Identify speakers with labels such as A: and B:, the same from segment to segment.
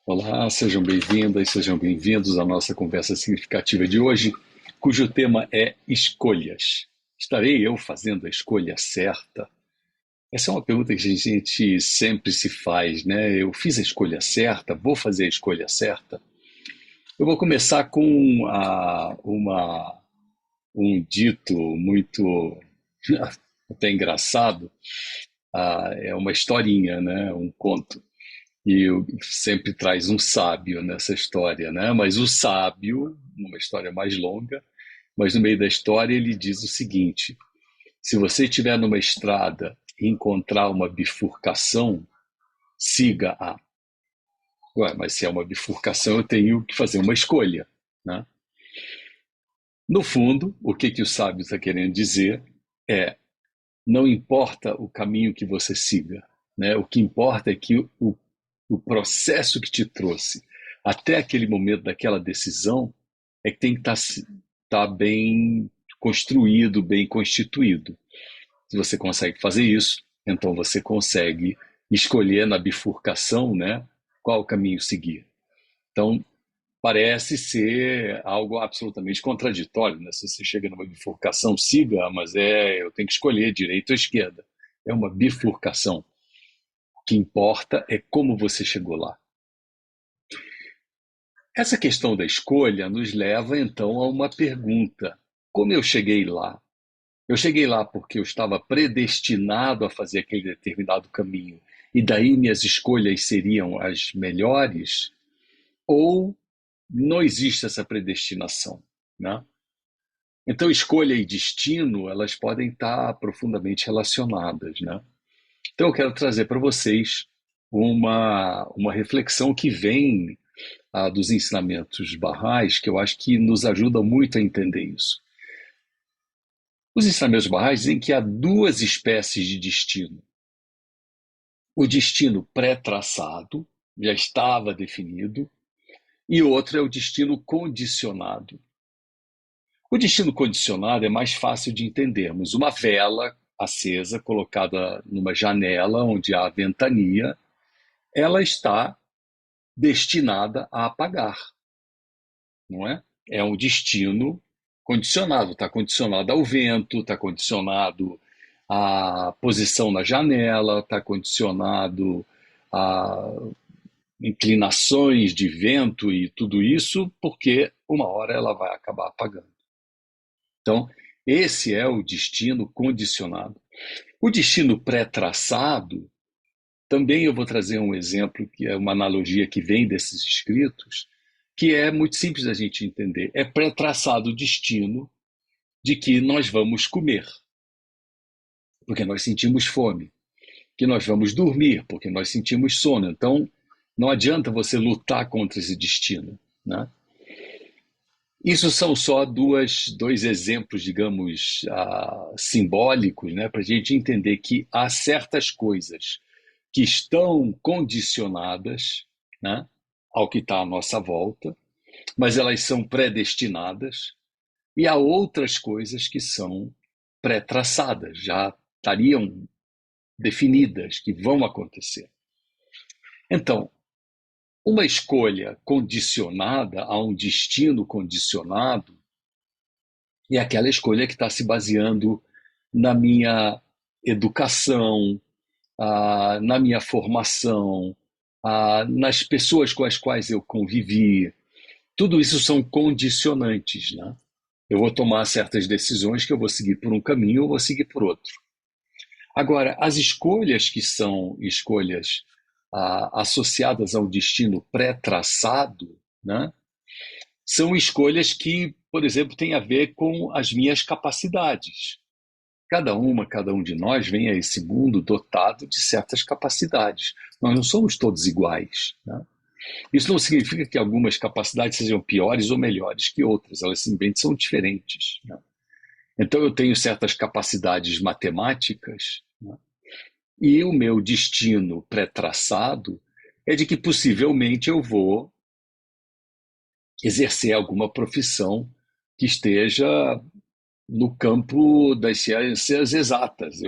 A: Olá, sejam bem-vindas, sejam bem-vindos à nossa conversa significativa de hoje, cujo tema é escolhas. Estarei eu fazendo a escolha certa? Essa é uma pergunta que a gente sempre se faz, né? Eu fiz a escolha certa? Vou fazer a escolha certa? Eu vou começar com um dito muito até engraçado. É uma historinha, né? Um conto. E sempre traz um sábio nessa história, né? Mas o sábio, uma história mais longa, mas no meio da história ele diz o seguinte: se você estiver numa estrada e encontrar uma bifurcação, siga-a. Ué, mas se é uma bifurcação, eu tenho que fazer uma escolha, né? No fundo, o que o sábio está querendo dizer é: não importa o caminho que você siga, né? O que importa é que o processo que te trouxe até aquele momento daquela decisão é que tem que tá bem construído, bem constituído. Se você consegue fazer isso, então você consegue escolher na bifurcação, né, qual caminho seguir. Então, parece ser algo absolutamente contraditório, né? Se você chega numa bifurcação, siga, mas eu tenho que escolher direita ou esquerda. É uma bifurcação. O que importa é como você chegou lá. Essa questão da escolha nos leva então a uma pergunta: como eu cheguei lá? Eu cheguei lá porque eu estava predestinado a fazer aquele determinado caminho e daí minhas escolhas seriam as melhores? Ou não existe essa predestinação, né? Então, escolha e destino, elas podem estar profundamente relacionadas, né? Então, eu quero trazer para vocês uma reflexão que vem dos ensinamentos barrais, que eu acho que nos ajuda muito a entender isso. Os ensinamentos barrais dizem que há duas espécies de destino. O destino pré-traçado, já estava definido, e outro é o destino condicionado. O destino condicionado é mais fácil de entendermos. Uma vela acesa, colocada numa janela onde há ventania, ela está destinada a apagar, não é? É um destino condicionado, está condicionado ao vento, está condicionado à posição na janela, está condicionado a inclinações de vento e tudo isso, porque uma hora ela vai acabar apagando. Então, esse é o destino condicionado. O destino pré-traçado, também eu vou trazer um exemplo, que é uma analogia que vem desses escritos, que é muito simples da gente entender. É pré-traçado o destino de que nós vamos comer, porque nós sentimos fome, que nós vamos dormir, porque nós sentimos sono. Então, não adianta você lutar contra esse destino, né? Isso são só dois exemplos, digamos, simbólicos, né, para a gente entender que há certas coisas que estão condicionadas, né, ao que está à nossa volta, mas elas são predestinadas, e há outras coisas que são pré-traçadas, já estariam definidas, que vão acontecer. Então, uma escolha condicionada a um destino condicionado é aquela escolha que está se baseando na minha educação, na minha formação, nas pessoas com as quais eu convivi. Tudo isso são condicionantes, né? Eu vou tomar certas decisões que eu vou seguir por um caminho ou vou seguir por outro. Agora, as escolhas que são escolhas associadas ao destino pré-traçado, né, são escolhas que, por exemplo, têm a ver com as minhas capacidades. Cada um de nós vem a esse mundo dotado de certas capacidades. Nós não somos todos iguais, né? Isso não significa que algumas capacidades sejam piores ou melhores que outras, elas simplesmente são diferentes, né? Então eu tenho certas capacidades matemáticas, né? E o meu destino pré-traçado é de que possivelmente eu vou exercer alguma profissão que esteja no campo das ciências exatas.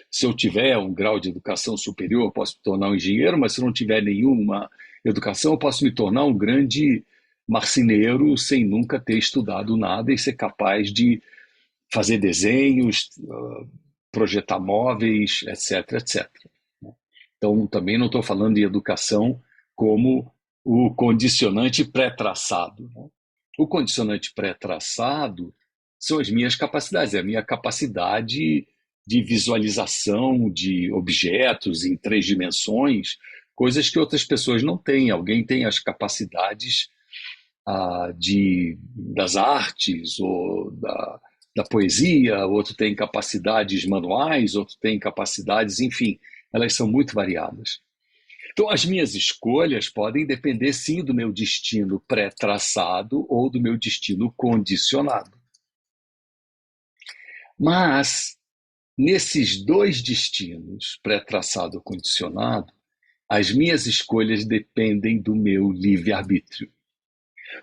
A: Se eu tiver um grau de educação superior, eu posso me tornar um engenheiro, mas se eu não tiver nenhuma educação, eu posso me tornar um grande marceneiro sem nunca ter estudado nada e ser capaz de fazer desenhos, projetar móveis, etc, etc. Então, também não estou falando de educação como o condicionante pré-traçado. O condicionante pré-traçado são as minhas capacidades, é a minha capacidade de visualização de objetos em 3 dimensões, coisas que outras pessoas não têm. Alguém tem as capacidades das artes ou da poesia, outro tem capacidades manuais, outro tem capacidades, enfim, elas são muito variadas. Então, as minhas escolhas podem depender, sim, do meu destino pré-traçado ou do meu destino condicionado. Mas, nesses dois destinos, pré-traçado ou condicionado, as minhas escolhas dependem do meu livre-arbítrio.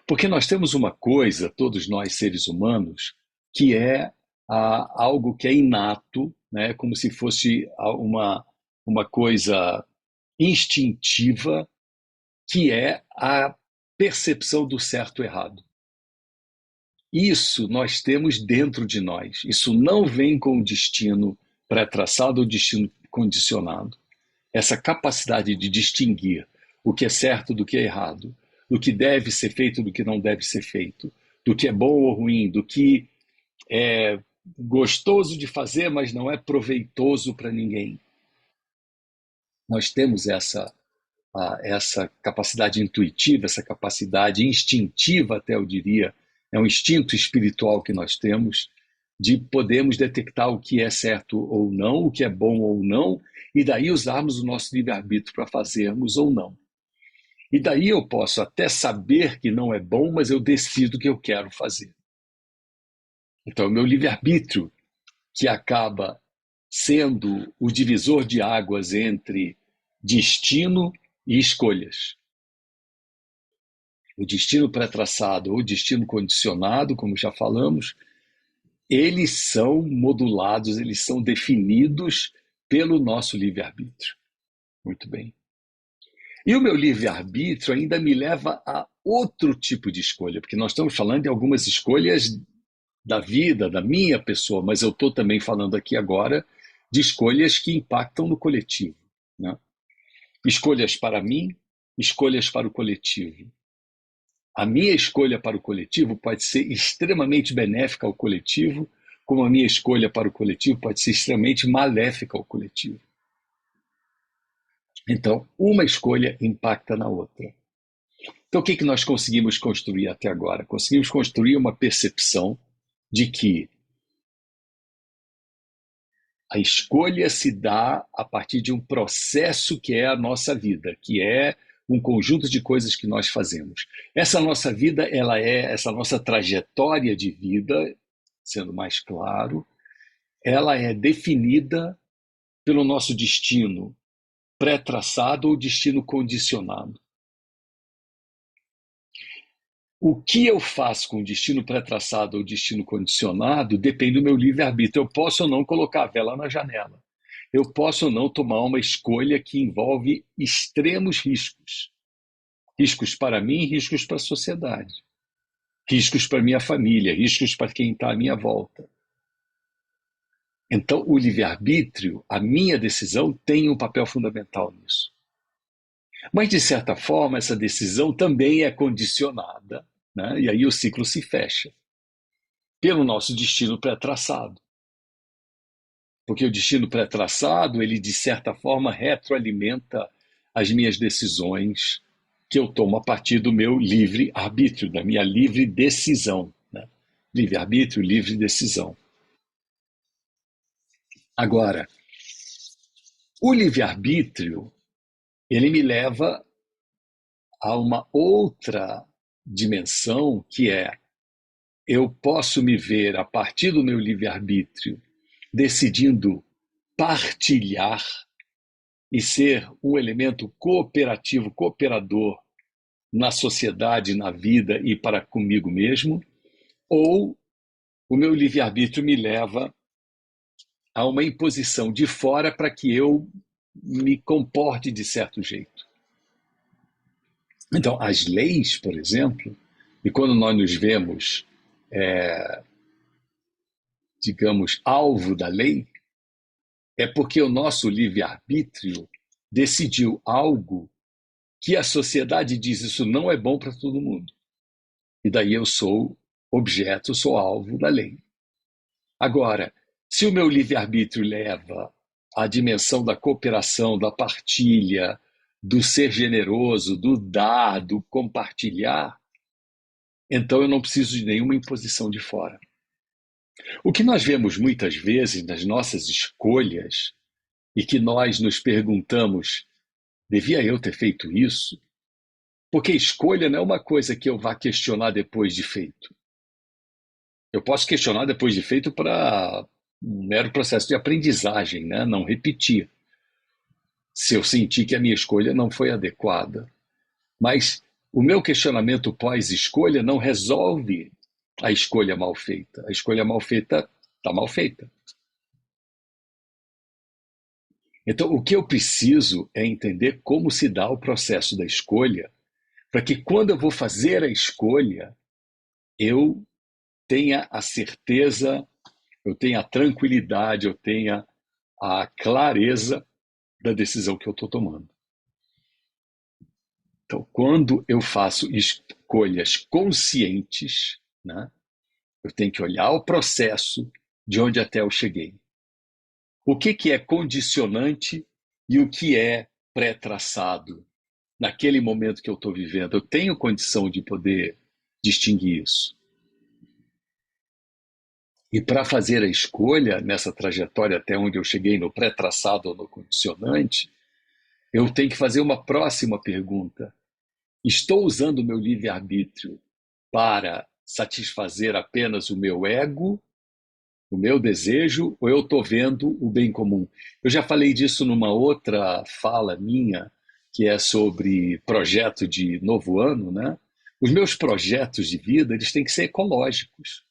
A: Porque nós temos uma coisa, todos nós seres humanos, que é algo que é inato, né? Como se fosse uma coisa instintiva, que é a percepção do certo e errado. Isso nós temos dentro de nós. Isso não vem com o destino pré-traçado ou destino condicionado. Essa capacidade de distinguir o que é certo do que é errado, do que deve ser feito do que não deve ser feito, do que é bom ou ruim, do que é gostoso de fazer, mas não é proveitoso para ninguém. Nós temos essa capacidade intuitiva, essa capacidade instintiva, até eu diria, é um instinto espiritual que nós temos, de podermos detectar o que é certo ou não, o que é bom ou não, e daí usarmos o nosso livre-arbítrio para fazermos ou não. E daí eu posso até saber que não é bom, mas eu decido o que eu quero fazer. Então, o meu livre-arbítrio, que acaba sendo o divisor de águas entre destino e escolhas. O destino pré-traçado ou o destino condicionado, como já falamos, eles são modulados, eles são definidos pelo nosso livre-arbítrio. Muito bem. E o meu livre-arbítrio ainda me leva a outro tipo de escolha, porque nós estamos falando de algumas escolhas da vida, da minha pessoa, mas eu estou também falando aqui agora de escolhas que impactam no coletivo, né? Escolhas para mim, escolhas para o coletivo. A minha escolha para o coletivo pode ser extremamente benéfica ao coletivo, como a minha escolha para o coletivo pode ser extremamente maléfica ao coletivo. Então, uma escolha impacta na outra. Então, o que nós conseguimos construir até agora? Conseguimos construir uma percepção de que a escolha se dá a partir de um processo que é a nossa vida, que é um conjunto de coisas que nós fazemos. Essa nossa vida, essa nossa trajetória de vida, sendo mais claro, ela é definida pelo nosso destino pré-traçado ou destino condicionado. O que eu faço com o destino pré-traçado ou destino condicionado depende do meu livre-arbítrio. Eu posso ou não colocar a vela na janela. Eu posso ou não tomar uma escolha que envolve extremos riscos. Riscos para mim, riscos para a sociedade. Riscos para minha família, riscos para quem está à minha volta. Então, o livre-arbítrio, a minha decisão, tem um papel fundamental nisso. Mas, de certa forma, essa decisão também é condicionada, né? E aí o ciclo se fecha pelo nosso destino pré-traçado. Porque o destino pré-traçado, ele, de certa forma, retroalimenta as minhas decisões que eu tomo a partir do meu livre-arbítrio, da minha livre decisão. Né? Livre-arbítrio, livre decisão. Agora, o livre-arbítrio, ele me leva a uma outra dimensão, que é: eu posso me ver, a partir do meu livre-arbítrio, decidindo partilhar e ser um elemento cooperativo, cooperador na sociedade, na vida e para comigo mesmo, ou o meu livre-arbítrio me leva a uma imposição de fora para que eu me comporte de certo jeito. Então, as leis, por exemplo, e quando nós nos vemos, digamos, alvo da lei, é porque o nosso livre-arbítrio decidiu algo que a sociedade diz isso não é bom para todo mundo. E daí eu sou objeto, sou alvo da lei. Agora, se o meu livre-arbítrio leva à dimensão da cooperação, da partilha, do ser generoso, do dar, do compartilhar, então eu não preciso de nenhuma imposição de fora. O que nós vemos muitas vezes nas nossas escolhas e que nós nos perguntamos, devia eu ter feito isso? Porque escolha não é uma coisa que eu vá questionar depois de feito. Eu posso questionar depois de feito para um mero processo de aprendizagem, né? Não repetir, se eu sentir que a minha escolha não foi adequada. Mas o meu questionamento pós-escolha não resolve a escolha mal feita. A escolha mal feita está mal feita. Então, o que eu preciso é entender como se dá o processo da escolha, para que quando eu vou fazer a escolha, eu tenha a certeza, eu tenha a tranquilidade, eu tenha a clareza da decisão que eu estou tomando. Então, quando eu faço escolhas conscientes, né, eu tenho que olhar o processo de onde até eu cheguei. O que é condicionante e o que é pré-traçado naquele momento que eu estou vivendo? Eu tenho condição de poder distinguir isso. E para fazer a escolha nessa trajetória até onde eu cheguei, no pré-traçado ou no condicionante, eu tenho que fazer uma próxima pergunta. Estou usando o meu livre-arbítrio para satisfazer apenas o meu ego, o meu desejo, ou eu estou vendo o bem comum? Eu já falei disso numa outra fala minha, que é sobre projeto de novo ano, né? Os meus projetos de vida, eles têm que ser ecológicos.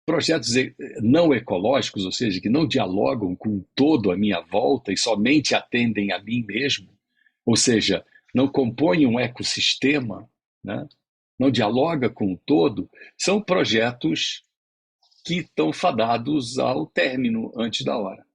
A: Projetos não ecológicos, ou seja, que não dialogam com todo à minha volta e somente atendem a mim mesmo, ou seja, não compõem um ecossistema, né? Não dialoga com o todo, são projetos que estão fadados ao término antes da hora.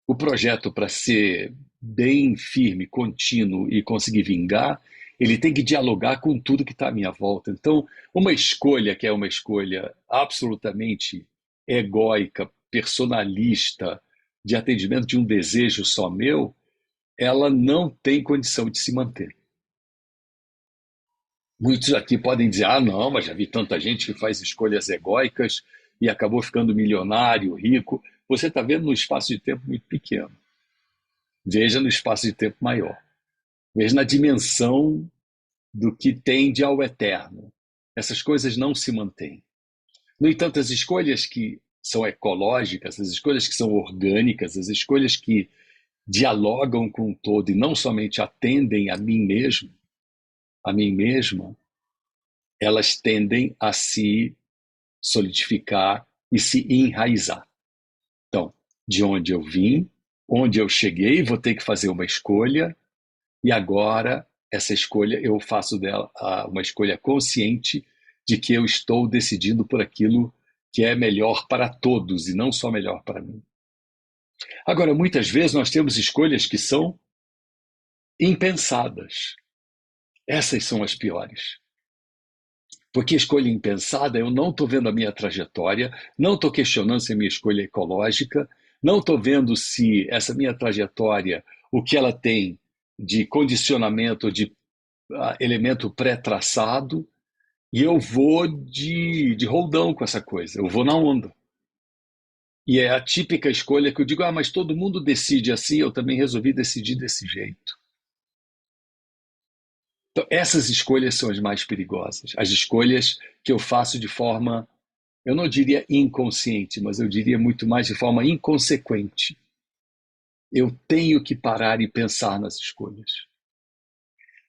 A: O projeto, para ser bem firme, contínuo e conseguir vingar, ele tem que dialogar com tudo que está à minha volta. Então, uma escolha que é uma escolha absolutamente egóica, personalista, de atendimento de um desejo só meu, ela não tem condição de se manter. Muitos aqui podem dizer, ah, não, mas já vi tanta gente que faz escolhas egóicas e acabou ficando milionário, rico. Você está vendo num espaço de tempo muito pequeno. Veja no espaço de tempo maior. Veja na dimensão do que tende ao eterno. Essas coisas não se mantêm. No entanto, as escolhas que são ecológicas, as escolhas que são orgânicas, as escolhas que dialogam com o todo e não somente atendem a mim mesmo, a mim mesma, elas tendem a se solidificar e se enraizar. Então, de onde eu vim, onde eu cheguei, vou ter que fazer uma escolha, e agora essa escolha eu faço dela uma escolha consciente de que eu estou decidindo por aquilo que é melhor para todos e não só melhor para mim. Agora, muitas vezes nós temos escolhas que são impensadas. Essas são as piores. Porque escolha impensada, eu não estou vendo a minha trajetória, não estou questionando se a minha escolha é ecológica, não estou vendo se essa minha trajetória, o que ela tem de condicionamento, de elemento pré-traçado, e eu vou de roldão com essa coisa, eu vou na onda. E é a típica escolha que eu digo, ah, mas todo mundo decide assim, eu também resolvi decidir desse jeito. Então, essas escolhas são as mais perigosas, as escolhas que eu faço de forma, eu não diria inconsciente, mas eu diria muito mais de forma inconsequente. Eu tenho que parar e pensar nas escolhas.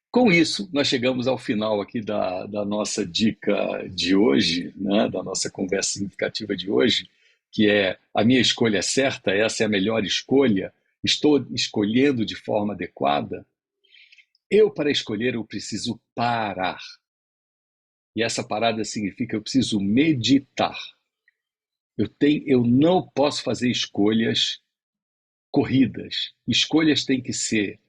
A: Com isso, nós chegamos ao final aqui da nossa dica de hoje, né, da nossa conversa significativa de hoje, que é a minha escolha é certa, essa é a melhor escolha, estou escolhendo de forma adequada. Para escolher, eu preciso parar. E essa parada significa eu preciso meditar. Eu não posso fazer escolhas corridas. Escolhas têm que ser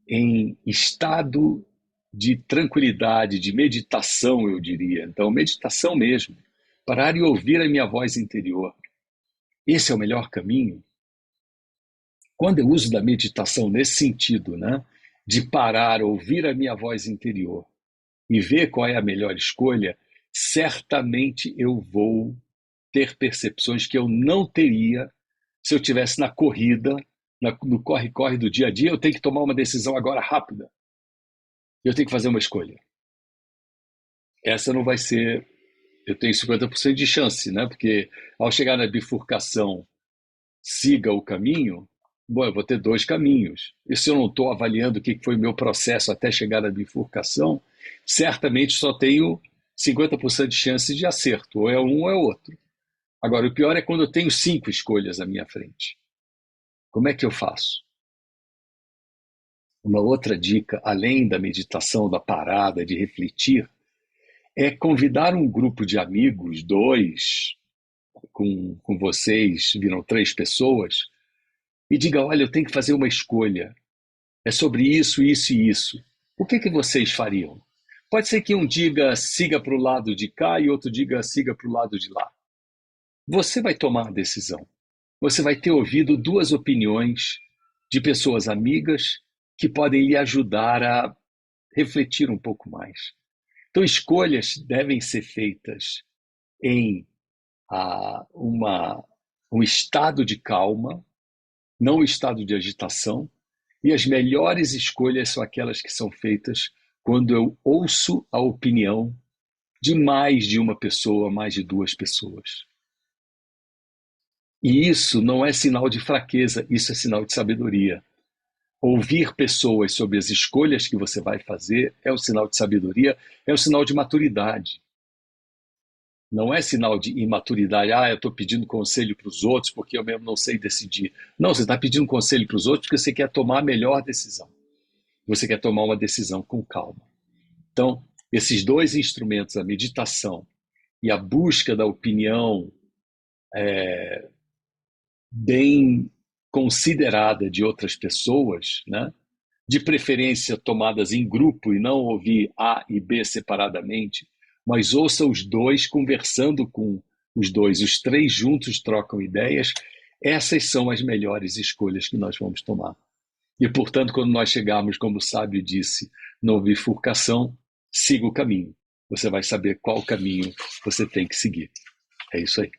A: em estado de tranquilidade, de meditação, eu diria. Então, meditação mesmo. Parar e ouvir a minha voz interior. Esse é o melhor caminho. Quando eu uso da meditação nesse sentido, né, de parar, ouvir a minha voz interior e ver qual é a melhor escolha, certamente eu vou ter percepções que eu não teria se eu tivesse na corrida, no corre-corre do dia a dia. Eu tenho que tomar uma decisão agora rápida. Eu tenho que fazer uma escolha. Essa não vai ser. Eu tenho 50% de chance, né? Porque ao chegar na bifurcação, siga o caminho, bom, eu vou ter dois caminhos. E se eu não estou avaliando o que foi o meu processo até chegar na bifurcação, certamente só tenho 50% de chance de acerto. Ou é um ou é outro. Agora, o pior é quando eu tenho 5 escolhas à minha frente. Como é que eu faço? Uma outra dica, além da meditação, da parada, de refletir, é convidar um grupo de amigos, dois, com vocês, viram 3 pessoas, e diga, olha, eu tenho que fazer uma escolha. É sobre isso, isso e isso. O que vocês fariam? Pode ser que um diga siga para o lado de cá e outro diga siga para o lado de lá. Você vai tomar a decisão. Você vai ter ouvido 2 opiniões de pessoas amigas que podem lhe ajudar a refletir um pouco mais. Então, escolhas devem ser feitas em um estado de calma, não um estado de agitação, e as melhores escolhas são aquelas que são feitas quando eu ouço a opinião de mais de uma pessoa, mais de 2 pessoas. E isso não é sinal de fraqueza, isso é sinal de sabedoria. Ouvir pessoas sobre as escolhas que você vai fazer é um sinal de sabedoria, é um sinal de maturidade. Não é sinal de imaturidade. Eu estou pedindo conselho para os outros porque eu mesmo não sei decidir. Não, você está pedindo conselho para os outros porque você quer tomar a melhor decisão. Você quer tomar uma decisão com calma. Então, esses 2 instrumentos, a meditação e a busca da opinião bem considerada de outras pessoas, né? De preferência tomadas em grupo e não ouvir A e B separadamente, mas ouça os 2 conversando com os 2, os 3 juntos trocam ideias. Essas são as melhores escolhas que nós vamos tomar. E, portanto, quando nós chegarmos, como o sábio disse, na bifurcação, siga o caminho. Você vai saber qual caminho você tem que seguir. É isso aí.